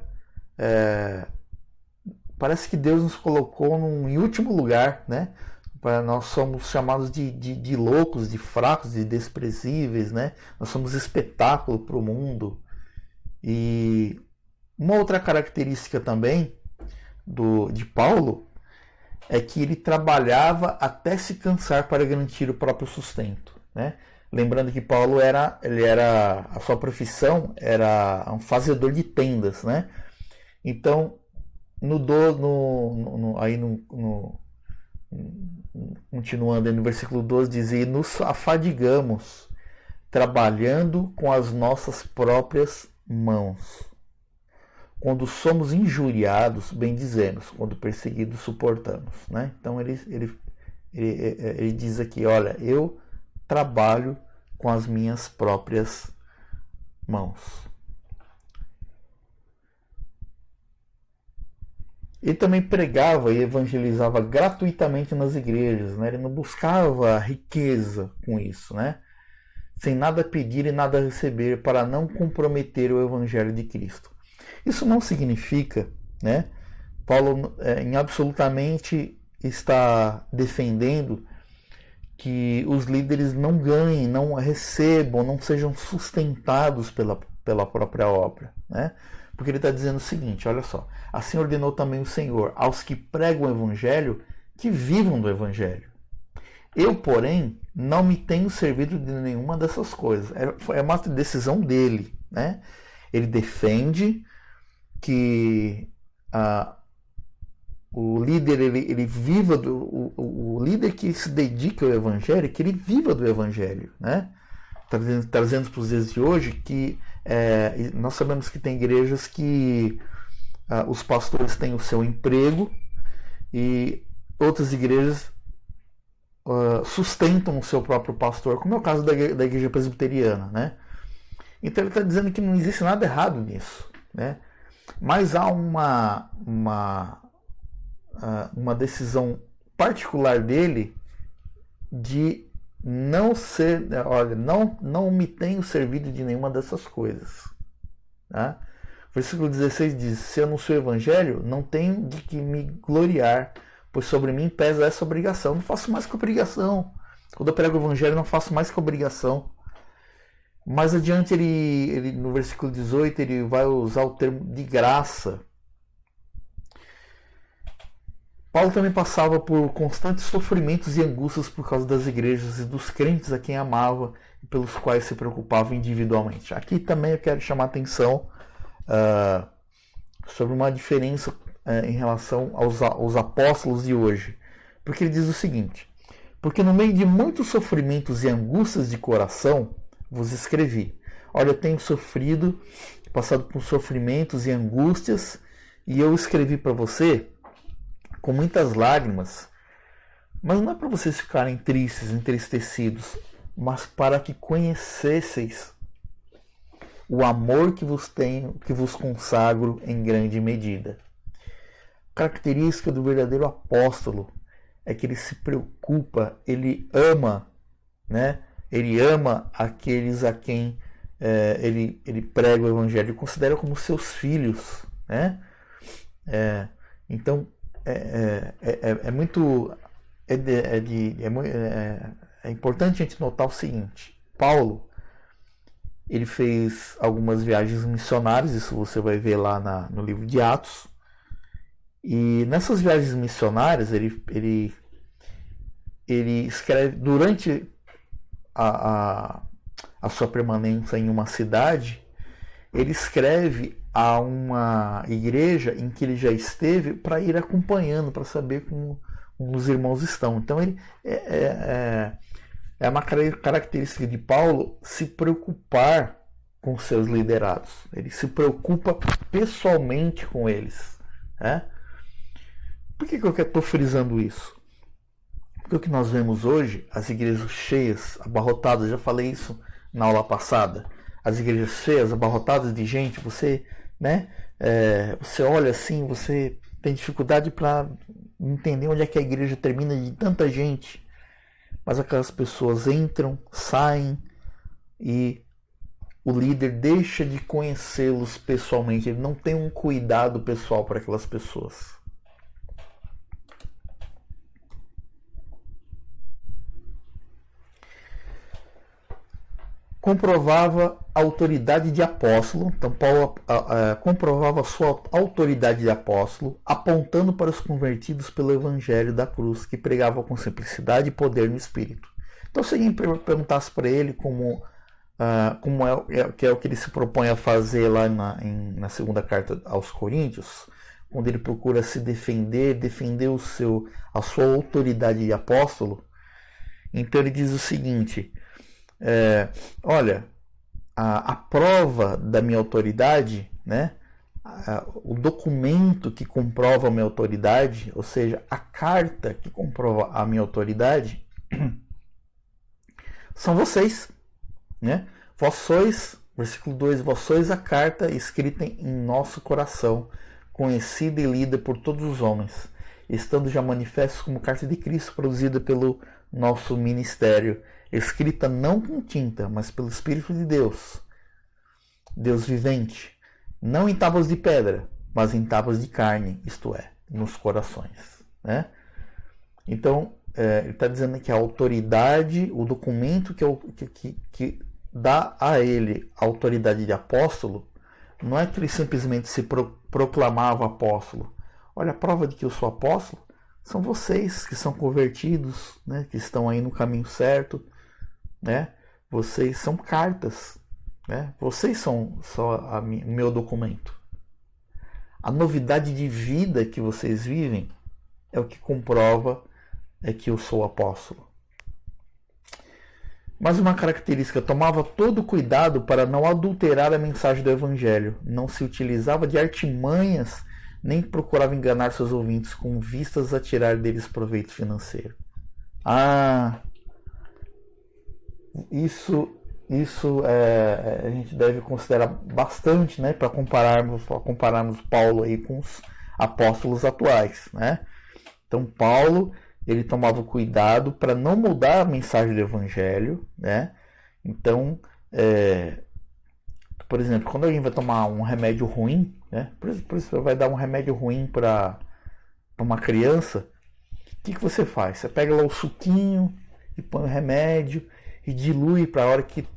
parece que Deus nos colocou em último lugar, né? Nós somos chamados de loucos, de fracos, de desprezíveis, né? Nós somos espetáculo para o mundo. E uma outra característica também de Paulo é que ele trabalhava até se cansar para garantir o próprio sustento, né? Lembrando que Paulo a sua profissão era um fazedor de tendas, né? Então, continuando aí no versículo 12, diz: e nos afadigamos trabalhando com as nossas próprias mãos. Quando somos injuriados, bendizemos; quando perseguidos, suportamos, né? Então ele diz aqui: olha, eu trabalho com as minhas próprias mãos. Ele também pregava e evangelizava gratuitamente nas igrejas, né? Ele não buscava riqueza com isso, né? Sem nada pedir e nada receber, para não comprometer o evangelho de Cristo. Isso não significa, né? Paulo em absolutamente está defendendo que os líderes não ganhem, não recebam, não sejam sustentados pela própria obra, né? Porque ele está dizendo o seguinte, olha só: assim ordenou também o Senhor aos que pregam o evangelho que vivam do evangelho. Eu, porém, não me tenho servido de nenhuma dessas coisas. É uma decisão dele, né? Ele defende que o líder ele viva o líder que se dedica ao evangelho, que ele viva do evangelho, né? Trazendo para os dias de hoje que nós sabemos que tem igrejas que os pastores têm o seu emprego e outras igrejas sustentam o seu próprio pastor, como é o caso da igreja presbiteriana, né? Então ele está dizendo que não existe nada errado nisso, né? Mas há uma decisão particular dele de não ser, olha, não me tenho servido de nenhuma dessas coisas, tá? Versículo 16 diz: se eu anuncio o evangelho, não tenho de que me gloriar, pois sobre mim pesa essa obrigação. Não faço mais que obrigação. Quando eu prego o evangelho, não faço mais que obrigação. Mais adiante, ele no versículo 18, ele vai usar o termo de graça. Paulo também passava por constantes sofrimentos e angústias por causa das igrejas e dos crentes a quem amava e pelos quais se preocupava individualmente. Aqui também eu quero chamar a atenção sobre uma diferença em relação aos apóstolos de hoje. Porque ele diz o seguinte: porque no meio de muitos sofrimentos e angústias de coração vos escrevi. Olha, eu tenho sofrido, passado por sofrimentos e angústias, e eu escrevi para você com muitas lágrimas, mas não é para vocês ficarem tristes, entristecidos, mas para que conhecesseis o amor que vos tenho, que vos consagro em grande medida. A característica do verdadeiro apóstolo é que ele se preocupa, ele ama, né? Ele ama aqueles a quem ele prega o evangelho, ele considera como seus filhos, né? Então é importante a gente notar o seguinte: Paulo, ele fez algumas viagens missionárias, isso você vai ver lá no livro de Atos, e nessas viagens missionárias ele escreve durante a sua permanência em uma cidade, ele escreve a uma igreja em que ele já esteve para ir acompanhando, para saber como os irmãos estão. Então ele é uma característica de Paulo se preocupar com seus liderados. Ele se preocupa pessoalmente com eles, né? Por que eu estou frisando isso? Porque o que nós vemos hoje, as igrejas cheias, abarrotadas, já falei isso na aula passada, as igrejas cheias, abarrotadas de gente, você olha assim, você tem dificuldade para entender onde é que a igreja termina de tanta gente, mas aquelas pessoas entram, saem e o líder deixa de conhecê-los pessoalmente, ele não tem um cuidado pessoal para aquelas pessoas. comprovava a autoridade de apóstolo. Então Paulo comprovava a sua autoridade de apóstolo, apontando para os convertidos pelo evangelho da cruz, que pregava com simplicidade e poder no Espírito. Então se alguém perguntasse para ele como é o que ele se propõe a fazer lá na segunda carta aos Coríntios, quando ele procura se defender a sua autoridade de apóstolo, então ele diz o seguinte: olha, a prova da minha autoridade, né, o documento que comprova a minha autoridade, ou seja, a carta que comprova a minha autoridade, são vocês, né? Vós sois, versículo 2, vós sois a carta escrita em nosso coração, conhecida e lida por todos os homens, estando já manifestos como carta de Cristo, produzida pelo nosso ministério, escrita não com tinta, mas pelo Espírito de Deus, Deus vivente, não em tábuas de pedra, mas em tábuas de carne, isto é, nos corações, né? Então, ele está dizendo que a autoridade, o documento que dá a ele a autoridade de apóstolo, não é que ele simplesmente se proclamava apóstolo. Olha, a prova de que eu sou apóstolo são vocês que são convertidos, né, que estão aí no caminho certo, né? Vocês são cartas, né? Vocês são só o meu documento. A novidade de vida que vocês vivem é o que comprova que eu sou apóstolo. Mas uma característica: tomava todo cuidado para não adulterar a mensagem do Evangelho, não se utilizava de artimanhas, nem procurava enganar seus ouvintes com vistas a tirar deles proveito financeiro. Isso a gente deve considerar bastante, né, para compararmos Paulo aí com os apóstolos atuais, né? Então Paulo, ele tomava cuidado para não mudar a mensagem do Evangelho, né? Então, por exemplo, quando alguém vai tomar um remédio ruim, né? Por exemplo, vai dar um remédio ruim para uma criança, o que você faz? Você pega lá o suquinho e põe o remédio e dilui para a hora que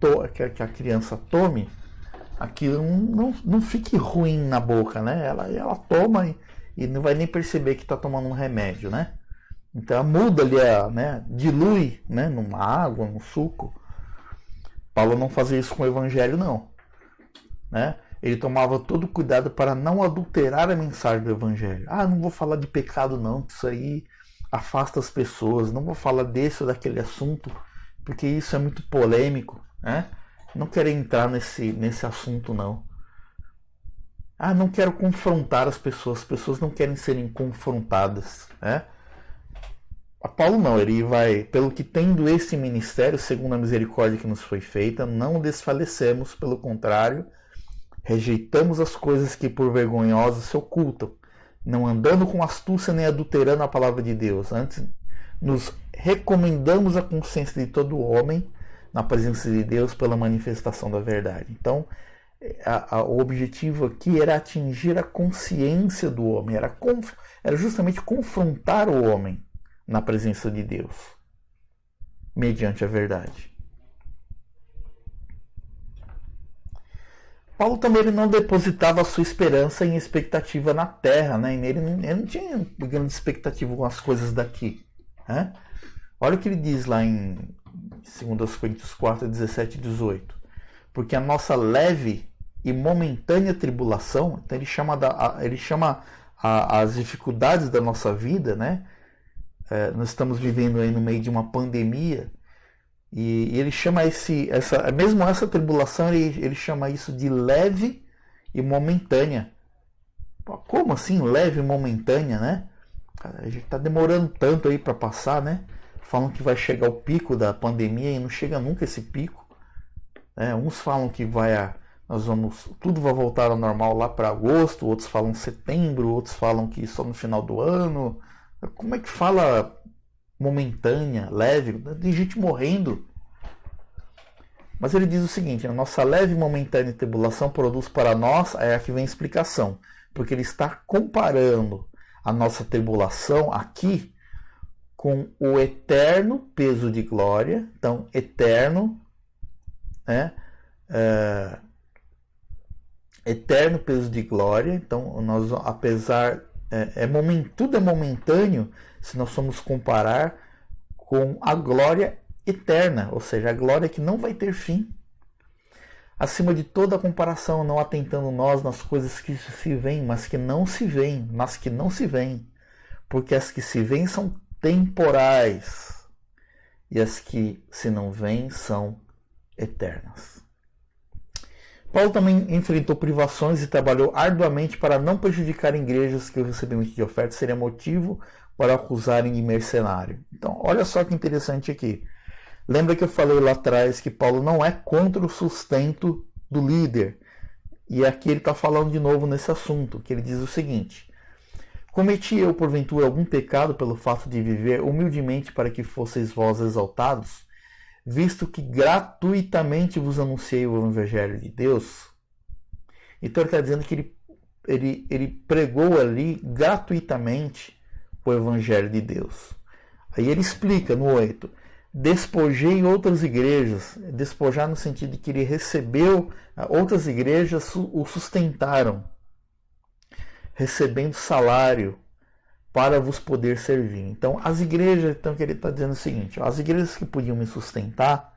a criança tome, aquilo não fique ruim na boca, né? Ela toma e não vai nem perceber que está tomando um remédio, né? Então ela muda ali, né? Dilui, né? Numa água, num suco. Paulo não fazia isso com o Evangelho, não, né? Ele tomava todo cuidado para não adulterar a mensagem do Evangelho. Não vou falar de pecado não, isso aí afasta as pessoas. Não vou falar desse ou daquele assunto, porque isso é muito polêmico, né? Não quero entrar nesse assunto não. Não quero confrontar as pessoas não querem serem confrontadas, né? A Paulo não, ele vai, pelo que tendo esse ministério, segundo a misericórdia que nos foi feita, não desfalecemos, pelo contrário, rejeitamos as coisas que por vergonhosas se ocultam, não andando com astúcia nem adulterando a palavra de Deus. Antes, nos recomendamos a consciência de todo homem na presença de Deus pela manifestação da verdade. Então, o objetivo aqui era atingir a consciência do homem, era justamente confrontar o homem na presença de Deus, mediante a verdade. Paulo também não depositava a sua esperança em expectativa na terra, né? Ele não tinha grande expectativa com as coisas daqui, né? Olha o que ele diz lá em 2 Coríntios 4, 17 e 18. Porque a nossa leve e momentânea tribulação, então ele chama as dificuldades da nossa vida, né? Nós estamos vivendo aí no meio de uma pandemia, e ele chama mesmo essa tribulação, ele chama isso de leve e momentânea. Como assim leve e momentânea, né? A gente está demorando tanto aí para passar, né? Falam que vai chegar o pico da pandemia e não chega nunca esse pico, né? Uns falam que tudo vai voltar ao normal lá para agosto, outros falam setembro, outros falam que só no final do ano. Como é que fala momentânea, leve? Tem gente morrendo. Mas ele diz o seguinte: a nossa leve e momentânea tribulação produz para nós, aqui vem a explicação, porque ele está comparando a nossa tribulação aqui com o eterno peso de glória. Então, eterno, né? Eterno peso de glória. Então, nós, apesar tudo é momentâneo se nós formos comparar com a glória eterna, ou seja, a glória que não vai ter fim. Acima de toda a comparação, não atentando nós nas coisas que se veem, mas que não se veem, porque as que se veem são temporais e as que se não veem são eternas. Paulo também enfrentou privações e trabalhou arduamente para não prejudicar igrejas que o recebimento de ofertas seria motivo para acusarem de mercenário. Então, olha só que interessante aqui. Lembra que eu falei lá atrás que Paulo não é contra o sustento do líder. E aqui ele está falando de novo nesse assunto, que ele diz o seguinte: cometi eu, porventura, algum pecado pelo fato de viver humildemente para que fosseis vós exaltados, visto que gratuitamente vos anunciei o Evangelho de Deus? Então ele está dizendo que ele pregou ali gratuitamente o Evangelho de Deus. Aí ele explica no 8: despojei outras igrejas, despojar no sentido de que ele recebeu, outras igrejas o sustentaram, recebendo salário para vos poder servir. Então, as igrejas, então, que ele está dizendo o seguinte: as igrejas que podiam me sustentar,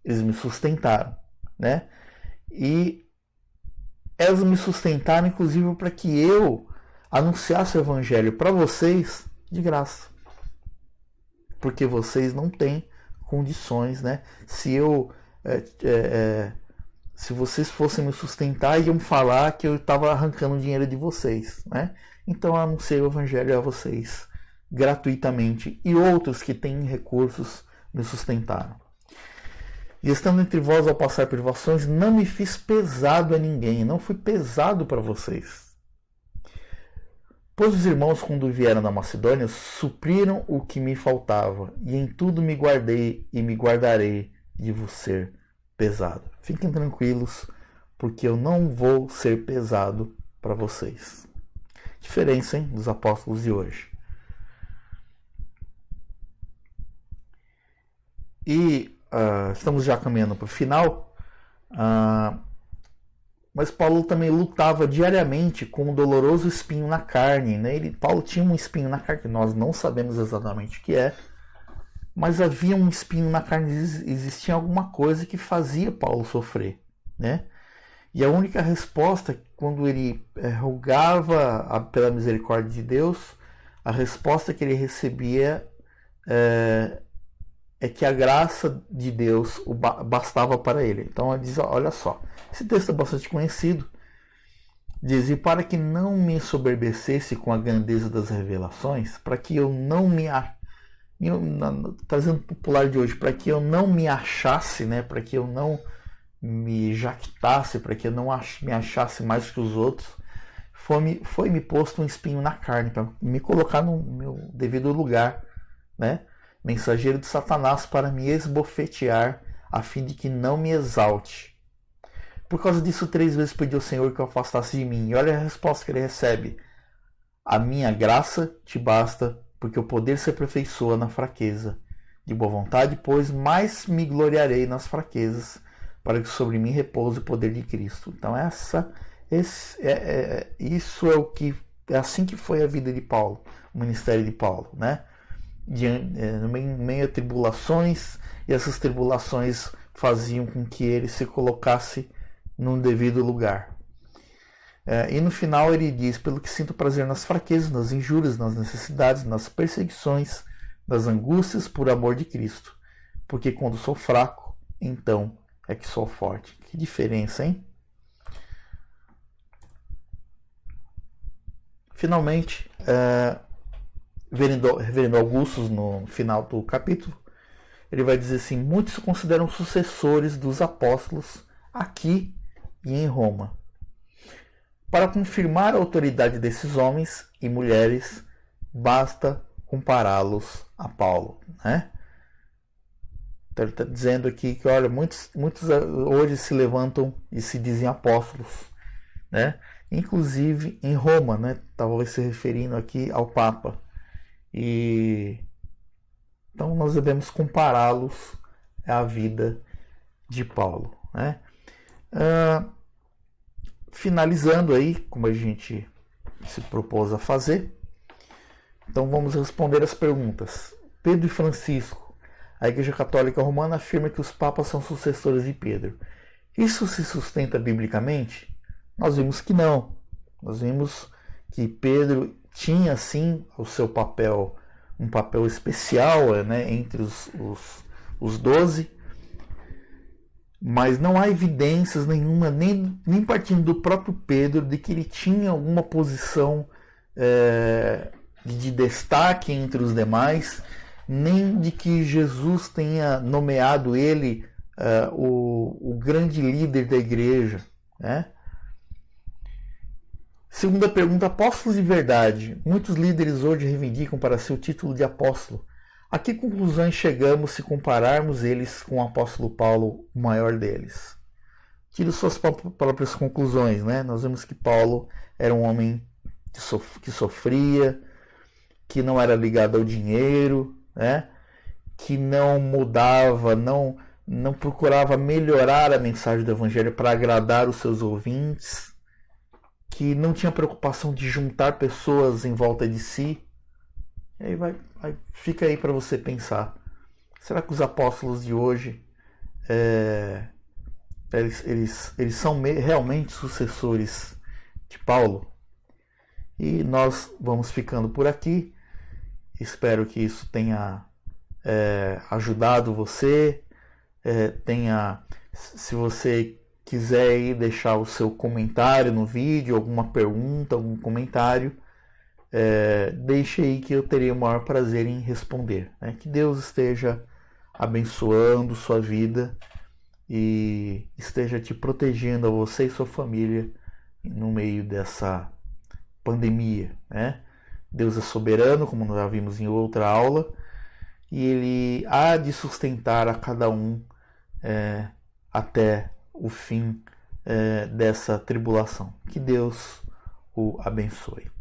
eles me sustentaram, né? E elas me sustentaram, inclusive, para que eu anunciasse o evangelho para vocês de graça, porque vocês não têm condições, né? Se vocês fossem me sustentar, iam falar que eu estava arrancando dinheiro de vocês, né? Então eu anunciei o evangelho a vocês gratuitamente, e outros que têm recursos me sustentaram. E estando entre vós ao passar privações, não me fiz pesado a ninguém, não fui pesado para vocês. Pois os irmãos, quando vieram da Macedônia, supriram o que me faltava, e em tudo me guardei e me guardarei de vos ser pesado. Fiquem tranquilos, porque eu não vou ser pesado para vocês. Diferença, hein, dos apóstolos de hoje. E estamos já caminhando para o final. Mas Paulo também lutava diariamente com um doloroso espinho na carne, né? Paulo tinha um espinho na carne, que nós não sabemos exatamente o que é, mas havia um espinho na carne, existia alguma coisa que fazia Paulo sofrer, né? E a única resposta, quando ele rogava pela misericórdia de Deus, a resposta que ele recebia é que a graça de Deus bastava para ele. Então ele diz, olha só, esse texto é bastante conhecido. Diz: e para que não me ensoberbecesse com a grandeza das revelações, para que eu não trazendo o popular de hoje, para que eu não me achasse, né, para que eu não me jactasse, para que eu não me achasse mais que os outros, foi-me posto um espinho na carne, para me colocar no meu devido lugar, né? Mensageiro de Satanás, para me esbofetear, a fim de que não me exalte. Por causa disso, 3 vezes pedi ao Senhor que o afastasse de mim. E olha a resposta que ele recebe: a minha graça te basta, porque o poder se aperfeiçoa na fraqueza. De boa vontade, pois, mais me gloriarei nas fraquezas, para que sobre mim repouse o poder de Cristo. Então isso é assim que foi a vida de Paulo, o ministério de Paulo, né? No meio a tribulações, e essas tribulações faziam com que ele se colocasse num devido lugar. E no final ele diz: pelo que sinto prazer nas fraquezas, nas injúrias, nas necessidades, nas perseguições, nas angústias por amor de Cristo, porque quando sou fraco, então é que sou forte. Que diferença, hein? Finalmente, Reverendo Augustus, no final do capítulo, ele vai dizer assim: muitos se consideram sucessores dos apóstolos aqui e em Roma. Para confirmar a autoridade desses homens e mulheres, basta compará-los a Paulo, né? Então ele está dizendo aqui que, olha, muitos hoje se levantam e se dizem apóstolos, né? Inclusive em Roma, né? Talvez se referindo aqui ao Papa. Então nós devemos compará-los à vida de Paulo. né? Finalizando aí, como a gente se propôs a fazer, então vamos responder as perguntas. Pedro e Francisco. A Igreja Católica Romana afirma que os papas são sucessores de Pedro. Isso se sustenta biblicamente? Nós vimos que não. Nós vimos que Pedro tinha sim o seu papel, um papel especial, né, entre os 12, mas não há evidências nenhuma, nem partindo do próprio Pedro, de que ele tinha alguma posição de destaque entre os demais, nem de que Jesus tenha nomeado ele o grande líder da igreja, né? Segunda pergunta, apóstolos de verdade. Muitos líderes hoje reivindicam para si o título de apóstolo. A que conclusões chegamos se compararmos eles com o apóstolo Paulo, o maior deles? Tire suas próprias conclusões, né? Nós vemos que Paulo era um homem que sofria, que não era ligado ao dinheiro, né? Que não mudava, não procurava melhorar a mensagem do evangelho para agradar os seus ouvintes, que não tinha preocupação de juntar pessoas em volta de si. E aí fica aí para você pensar. Será que os apóstolos de hoje eles são realmente sucessores de Paulo? E nós vamos ficando por aqui. Espero que isso tenha ajudado você. Se você quiser aí deixar o seu comentário no vídeo, alguma pergunta, algum comentário, deixe aí que eu terei o maior prazer em responder, né? Que Deus esteja abençoando sua vida e esteja te protegendo a você e sua família no meio dessa pandemia, né? Deus é soberano, como nós já vimos em outra aula, e Ele há de sustentar a cada um até o fim dessa tribulação. Que Deus o abençoe.